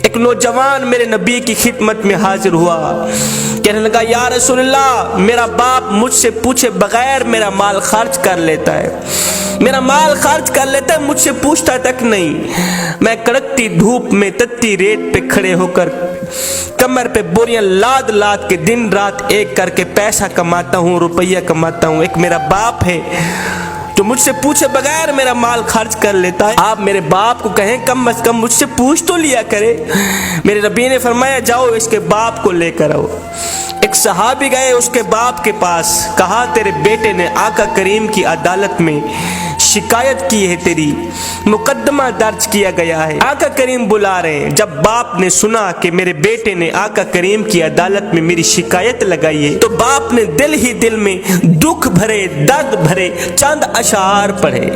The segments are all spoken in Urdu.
ایک نوجوان میرے نبی کی خدمت میں حاضر ہوا، کہنے لگا یا رسول اللہ میرا باپ مجھ سے پوچھے بغیر میرا مال خرچ کر لیتا ہے، میرا مال خرچ کر لیتا ہے، مجھ سے پوچھتا تک نہیں۔ میں کڑکتی دھوپ میں تتی ریت پہ کھڑے ہو کر کمر پہ بوریاں لاد لاد کے دن رات ایک کر کے پیسہ کماتا ہوں، روپیہ کماتا ہوں۔ ایک میرا باپ ہے جو مجھ سے پوچھے بغیر میرا مال خرچ کر لیتا ہے، آپ میرے باپ کو کہیں کم از کم مجھ سے پوچھ تو لیا کرے۔ میرے نبی نے فرمایا جاؤ اس کے باپ کو لے کر آؤ۔ ایک صحابی گئے اس کے باپ کے پاس، کہا تیرے بیٹے نے آقا کریم کی عدالت میں شکایت کی ہے، تیری مقدمہ درج کیا گیا ہے، آقا کریم بلا رہے ہیں۔ جب باپ نے سنا کہ میرے بیٹے نے آقا کریم کی عدالت میں میری شکایت لگائی ہے تو باپ نے دل ہی دل میں دکھ بھرے درد بھرے چند اشعار پڑھے۔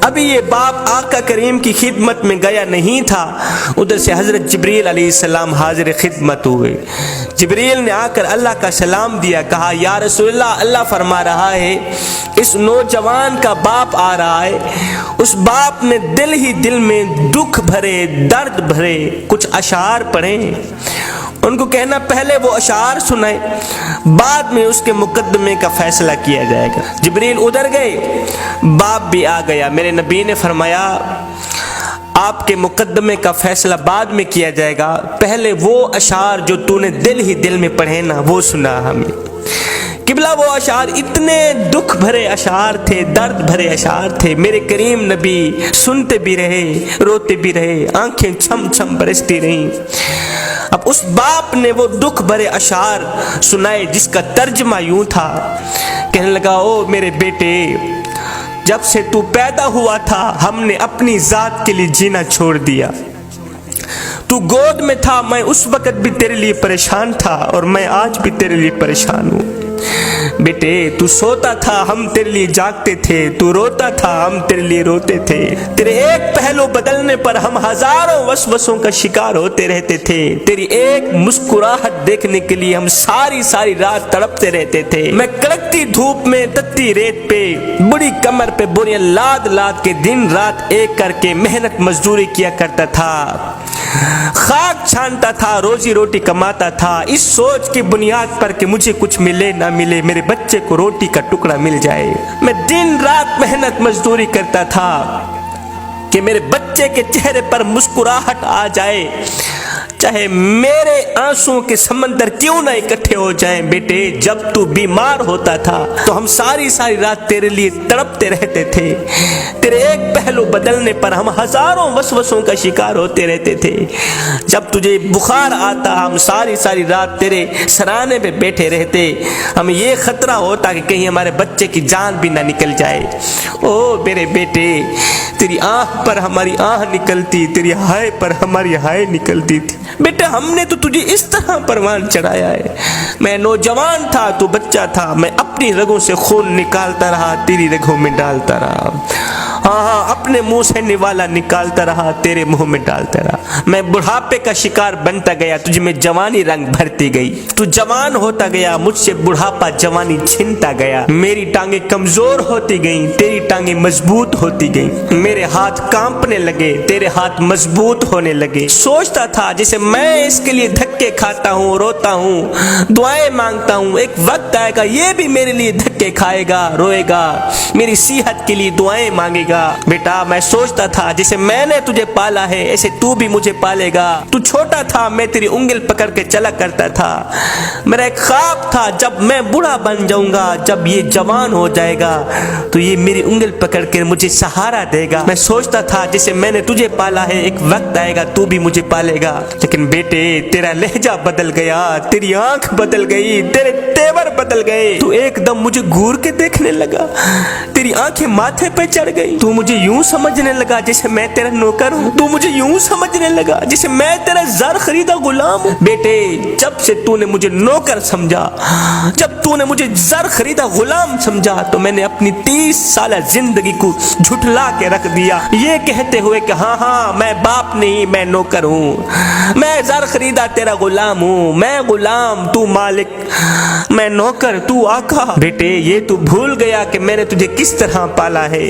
ابھی یہ باپ آقا کریم کی خدمت میں گیا نہیں تھا، ادھر سے حضرت جبریل علیہ السلام حاضر خدمت ہوئے۔ جبریل نے آ کر اللہ کا سلام دیا، کہا یا رسول اللہ، اللہ فرما رہا ہے اس نوجوان کا باپ آ رہا ہے۔ اس باپ نے دل ہی دل میں دکھ بھرے درد بھرے کچھ اشعار پڑھے، ان کو کہنا پہلے وہ اشعار سنائے، بعد میں اس کے مقدمے کا فیصلہ کیا جائے گا۔ جبریل ادھر گئے، باپ بھی آ گیا۔ میرے نبی نے فرمایا آپ کے مقدمے کا فیصلہ بعد میں کیا جائے گا، پہلے وہ اشعار جو تو نے دل ہی دل میں پڑھے نا وہ سنا ہمیں۔ قبلہ وہ اشعار اتنے دکھ بھرے اشعار تھے، درد بھرے اشعار تھے، میرے کریم نبی سنتے بھی رہے، روتے بھی رہے، آنکھیں چھم چھم برستی رہیں۔ اب اس باپ نے وہ دکھ بھرے اشعار سنائے جس کا ترجمہ یوں تھا، کہنے لگا او میرے بیٹے، جب سے تو پیدا ہوا تھا ہم نے اپنی ذات کے لیے جینا چھوڑ دیا۔ تو گود میں تھا میں اس وقت بھی تیرے لیے پریشان تھا اور میں آج بھی تیرے لیے پریشان ہوں۔ بیٹے تو سوتا تھا ہم تیرے لیے جاگتے تھے، تو روتا تھا ہم تیرے لیے روتے تھے، تیرے ایک پہلو بدلنے پر ہم ہزاروں وسوسوں کا شکار ہوتے رہتے تھے، تیری ایک مسکراہٹ دیکھنے کے لیے ہم ساری ساری رات تڑپتے رہتے تھے۔ میں کڑکتی دھوپ میں تتی ریت پہ بڑی کمر پہ بوریاں لاد لاد کے دن رات ایک کر کے محنت مزدوری کیا کرتا تھا، خاک چھانتا تھا، روزی روٹی کماتا تھا، اس سوچ کی بنیاد پر کہ مجھے کچھ ملے نہ ملے، میرے بچے کو روٹی کا ٹکڑا مل جائے۔ میں دن رات محنت مزدوری کرتا تھا کہ میرے بچے کے چہرے پر مسکراہٹ آ جائے، چاہے میرے آنسوں کے سمندر کیوں نہ اکٹھے ہو جائیں۔ بیٹے جب تو بیمار ہوتا تھا تو ہم ساری ساری رات تیرے لیے تڑپتے رہتے تھے، تیرے ایک پہلو بدلنے پر ہم ہزاروں وسوسوں کا شکار ہوتے رہتے تھے، جب تجھے بخار آتا ہم ساری ساری رات تیرے سرانے پہ بیٹھے رہتے، ہمیں یہ خطرہ ہوتا کہ کہیں ہمارے بچے کی جان بھی نہ نکل جائے۔ او میرے بیٹے تیری آنکھ پر ہماری آنکھ نکلتی، تیری ہائے پر ہماری ہائے نکلتی تھی۔ بیٹا ہم نے تو تجھے اس طرح پروان چڑھایا ہے، میں نوجوان تھا تو بچہ تھا، میں اپنی رگوں سے خون نکالتا رہا، تیری رگوں میں ڈالتا رہا، ہاں اپنے منہ سے نوالا نکالتا رہا، تیرے منہ میں ڈالتا رہا۔ میں بڑھاپے کا شکار بنتا گیا، تجھ میں جوانی رنگ بھرتی گئی، تو جوان ہوتا گیا، مجھ سے بڑھاپا جوانی چھنتا گیا، میری ٹانگیں کمزور ہوتی گئیں، تیری ٹانگیں مضبوط ہوتی گئیں، میرے ہاتھ کانپنے لگے، تیرے ہاتھ مضبوط ہونے لگے۔ سوچتا تھا جیسے میں اس کے لیے دھکے کھاتا ہوں، روتا ہوں، دعائیں مانگتا ہوں، ایک وقت آئے گا یہ بھی میرے لیے دھکے کھائے گا، روئے گا، میری صحت کے لیے دعائیں مانگے گا۔ بیٹا میں سوچتا تھا جیسے میں نے تجھے پالا ہے ایسے تو بھی مجھے پالے گا، تو چھوٹا تھا میں تیری انگل پکڑ کے چلا کرتا تھا، میرا ایک خواب تھا جب میں بوڑھا بن جاؤں گا، جب یہ جوان ہو جائے گا تو یہ میری انگل پکڑ کے مجھے سہارا دے گا۔ میں سوچتا تھا جیسے میں نے تجھے پالا ہے ایک وقت آئے گا تو بھی مجھے پالے گا، لیکن بیٹے تیرا لہجہ بدل گیا، تیری آنکھ بدل گئی، تیرے تیور بدل گئے، تو ایک دم مجھے گور کے دیکھنے لگا، تیری آنکھیں ماتھے پہ چڑھ گئی، تو مجھے یوں سمجھنے لگا جیسے میں تیرا نوکر ہوں، تو مجھے یوں سمجھنے لگا جیسے میں تیرا زر خریدا غلام ہوں۔ بیٹے جب سے تو نے مجھے نوکر سمجھا، جب تو نے مجھے زر خریدا غلام سمجھا تو میں نے اپنی 30 سالہ زندگی کو جھٹلا کے رکھ دیا، یہ کہتے ہوئے کہ ہاں ہاں میں باپ نہیں میں نوکر ہوں، میں زر خریدا تیرا غلام ہوں، میں غلام تو مالک، میں نوکر تو آقا۔ بیٹے یہ تو بھول گیا کہ میں نے تجھے کس طرح پالا ہے،